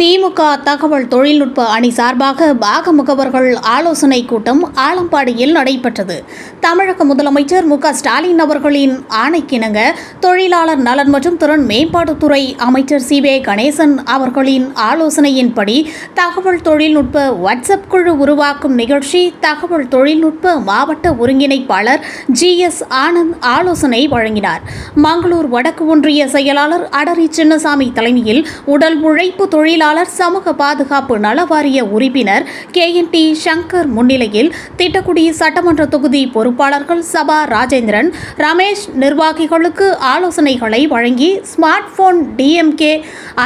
திமுக தகவல் தொழில்நுட்ப அணி சார்பாக பாக முகவர்கள் ஆலோசனை கூட்டம் ஆலம்பாடியில் நடைபெற்றது. தமிழக முதலமைச்சர் மு.க.ஸ்டாலின் அவர்களின் ஆணைக்கிணங்க தொழிலாளர் நலன் மற்றும் திறன் மேம்பாட்டுத்துறை அமைச்சர் சி.வே. கணேசன் அவர்களின் ஆலோசனையின்படி தகவல் தொழில்நுட்ப வாட்ஸ்அப் குழு உருவாக்கும் நிகழ்ச்சி தகவல் தொழில்நுட்ப மாவட்ட ஒருங்கிணைப்பாளர் ஜி.எஸ். ஆனந்த் ஆலோசனை வழங்கினார். மங்களூர் வடக்கு ஒன்றிய செயலாளர் அடரி சின்னசாமி தலைமையில் உடல் உழைப்பு தொழிலாளர் சமூக பாதுகாப்பு நலவாரிய உறுப்பினர் கே.என்.டி. சங்கர் முன்னிலையில் திட்டக்குடி சட்டமன்ற தொகுதி பொறுப்பாளர்கள் சபா ராஜேந்திரன், ரமேஷ் நிர்வாகிகளுக்கு ஆலோசனைகளை வழங்கி smart phone DMK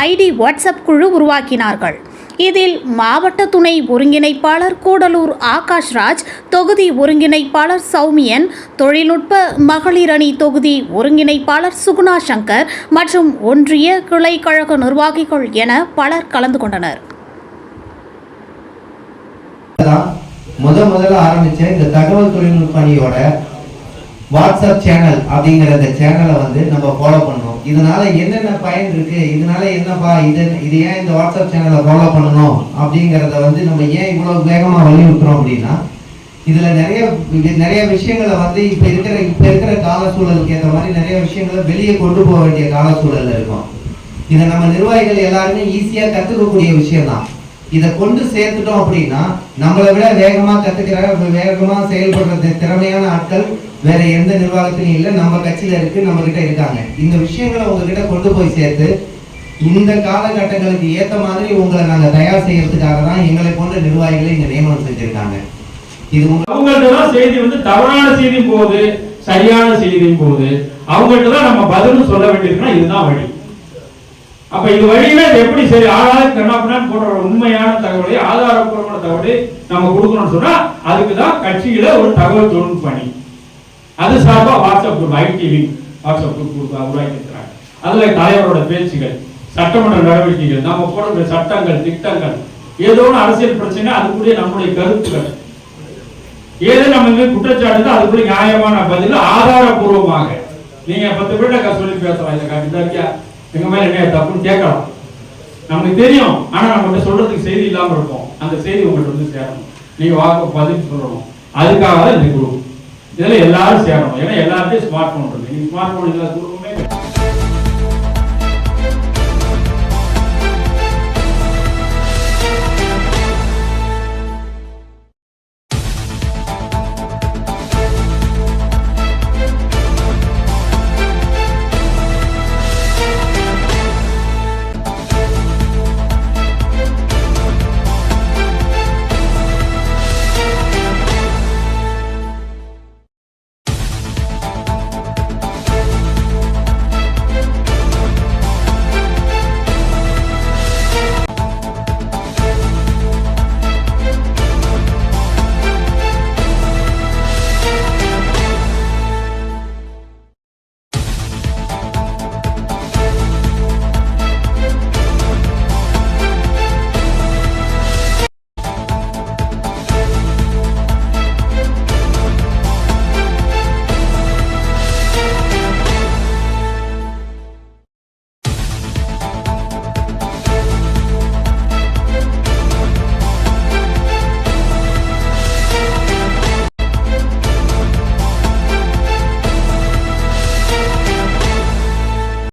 IT WhatsApp குழு உருவாக்கினார்கள். இதில் மாவட்ட துணை ஒருங்கிணைப்பாளர் கூடலூர் ஆகாஷ்ராஜ், தொகுதி ஒருங்கிணைப்பாளர் சௌமியன், தொழில்நுட்ப மகளிர் அணி தொகுதி ஒருங்கிணைப்பாளர் சுகுணா சங்கர் மற்றும் ஒன்றிய கிளை கழக நிர்வாகிகள் என பலர் கலந்து கொண்டனர். முதல்ல ஆரம்பிச்ச இந்த தகவல் தொழில்நுட்ப அணியோட வாட்ஸ்அப் சேனல் அப்படிங்கிற சேனலை நம்ம ஃபாலோ பண்ணணும். இதனால என்னென்ன பயன் இருக்கு, இதனால என்னப்பா இது ஏன் இந்த வாட்ஸ்அப் சேனலை ஃபாலோ பண்ணணும் அப்படிங்கிறத நம்ம ஏன் இவ்வளவு வேகமா வலியுறுத்துறோம் அப்படின்னா, இதுல நிறைய விஷயங்களை இப்ப இருக்கிற கால சூழலுக்கு ஏற்ற மாதிரி நிறைய விஷயங்களை வெளியே கொண்டு போக வேண்டிய கால சூழல்ல இருக்கும். இதை நம்ம நிர்வாகிகள் எல்லாருமே ஈஸியா கத்துக்கக்கூடிய விஷயம் தான். இதை கொண்டு சேர்த்துட்டோம் அப்படின்னா நம்மளை விட வேகமா கத்துக்கிற வேகமா செயல்படுறது திறமையான ஆட்கள் வேற எந்த நிர்வாகத்திலும் இல்லை. நம்ம கட்சியில இருக்கு, நம்ம கிட்ட இருக்காங்க. இந்த விஷயங்களை உங்ககிட்ட கொண்டு போய் சேர்த்து இந்த காலகட்டங்களுக்கு ஏற்ற மாதிரி உங்களை நாங்க தயார் செய்யறதுக்காக தான் எங்களை போன்ற நிர்வாகிகளை இங்க நியமனம் செஞ்சிருக்காங்க. இது அவங்கள்ட்ட தான் செய்தி தவறான செய்தி போகுது, சரியான செய்தியும் போகுது. அவங்கள்ட்ட தான் நம்ம பதில் சொல்ல வேண்டியிருக்குன்னா இதுதான் வழி. அப்ப இது வழியில எப்படி சரி ஆளாக கண்ணாப்பண்ணான்னு போன்ற உண்மையான தகவலை, ஆதாரப்பூர்வமான தகவலை நம்ம கொடுக்கணும்னு சொன்னா அதுக்குதான் கட்சியில ஒரு தகவல் தொழில்நுட்ப அணி அது சார்பா WhatsApp group, IT link WhatsApp group உருவாக்கி இருக்கிறாங்க. அதுல தலைவரோட பேச்சுகள், சட்டமன்ற நடவடிக்கைகள், நம்ம போடுற சட்டங்கள், திட்டங்கள், ஏதோ ஒரு அரசியல் பிரச்சனை, அதுக்குள்ளே நம்முடைய கருத்துக்கள், ஏதோ நம்ம குற்றச்சாட்டு, அதுக்குள்ள நியாயமான பதில் ஆதாரபூர்வமாக நீங்க 10 பேர்ட்ட சொல்லி பேசலாம். இதை காட்டியா எங்க மேல என்ன தப்புன்னு கேட்கலாம். நமக்கு தெரியும், ஆனா நம்ம சொல்றதுக்கு செய்தி இல்லாம இருக்கும். அந்த செய்தி உங்கள்கிட்ட சேரணும், நீங்க வாக்கு பதில் சொல்லணும். அதுக்காக தான் இந்த குரூப். இதுல எல்லாரும் சேரணும். ஏன்னா எல்லாருக்கும் ஸ்மார்ட் போன் இருக்கு. ஸ்மார்ட் போன் இல்லாத